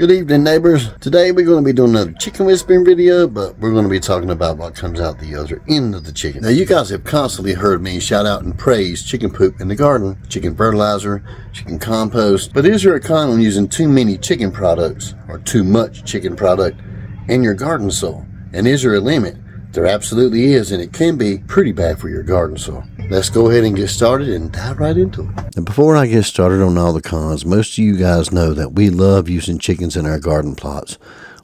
Good evening, neighbors. Today we're going to be doing another chicken whispering video, but we're going to be talking about what comes out the other end of the chicken. Now, you guys have constantly heard me shout out and praise chicken poop in the garden, chicken fertilizer, chicken compost, but is there a con on using too many chicken products or too much chicken product in your garden soil? And is there a limit? There absolutely is, and it can be pretty bad for your garden soil. Let's go ahead and get started and dive right into it. And before I get started on all the cons, most of you guys know that we love using chickens in our garden plots.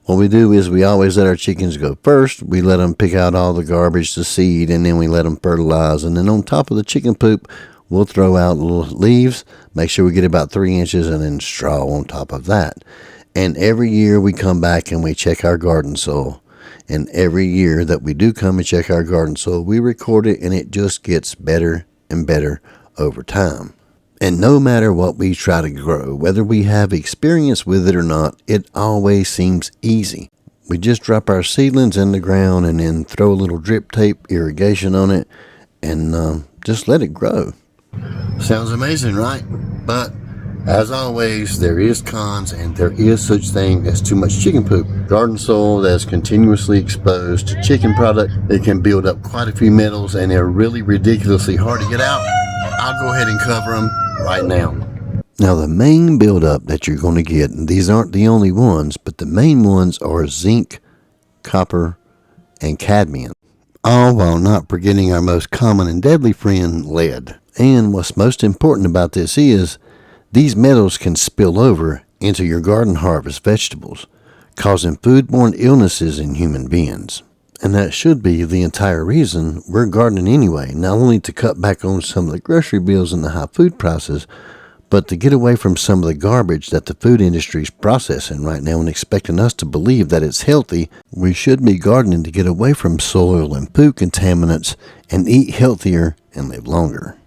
What we do is we always let our chickens go first. We let them pick out all the garbage, the seed, and then we let them fertilize. And then on top of the chicken poop, we'll throw out little leaves, make sure we get about 3 inches, and then straw on top of that. And every year we come back and we check our garden soil. And every year that we do come and check our garden soil, we record it, and it just gets better and better over time. And no matter what we try to grow, whether we have experience with it or not, it always seems easy. We just drop our seedlings in the ground and then throw a little drip tape irrigation on it and just let it grow. Sounds amazing, right? But as always, there is cons, and there is such thing as too much chicken poop. Garden soil that's continuously exposed to chicken product, it can build up quite a few metals, and they're really ridiculously hard to get out. I'll go ahead and cover them right now. Now, the main buildup that you're going to get, and these aren't the only ones, but the main ones are zinc, copper, and cadmium. All while not forgetting our most common and deadly friend, lead. And what's most important about this is these metals can spill over into your garden harvest vegetables, causing foodborne illnesses in human beings. And that should be the entire reason we're gardening anyway, not only to cut back on some of the grocery bills and the high food prices, but to get away from some of the garbage that the food industry is processing right now and expecting us to believe that it's healthy. We should be gardening to get away from soil and food contaminants and eat healthier and live longer.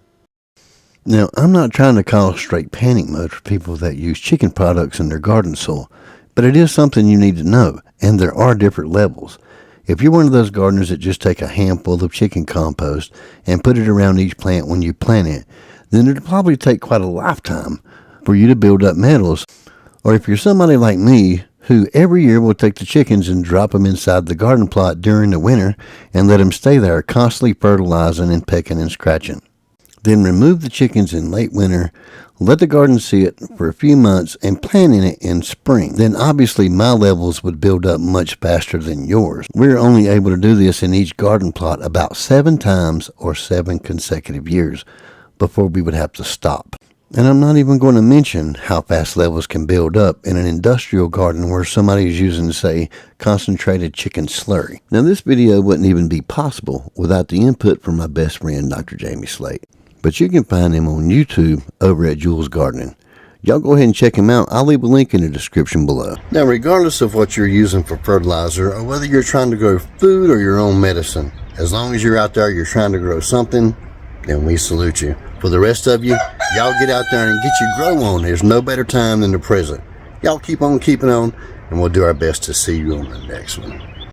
Now, I'm not trying to cause straight panic mode for people that use chicken products in their garden soil, but it is something you need to know, and there are different levels. If you're one of those gardeners that just take a handful of chicken compost and put it around each plant when you plant it, then it'll probably take quite a lifetime for you to build up metals. Or if you're somebody like me, who every year will take the chickens and drop them inside the garden plot during the winter and let them stay there constantly fertilizing and pecking and scratching. Then remove the chickens in late winter, let the garden sit for a few months, and plant in it in spring. Then obviously my levels would build up much faster than yours. We're only able to do this in each garden plot about 7 times or 7 consecutive years before we would have to stop. And I'm not even going to mention how fast levels can build up in an industrial garden where somebody is using, say, concentrated chicken slurry. Now, this video wouldn't even be possible without the input from my best friend, Dr. Jamie Slate. But you can find him on YouTube over at Jules Gardening. Y'all go ahead and check him out. I'll leave a link in the description below. Now, regardless of what you're using for fertilizer, or whether you're trying to grow food or your own medicine, as long as you're out there, you're trying to grow something, then we salute you. For the rest of you, y'all get out there and get your grow on. There's no better time than the present. Y'all keep on keeping on, and we'll do our best to see you on the next one.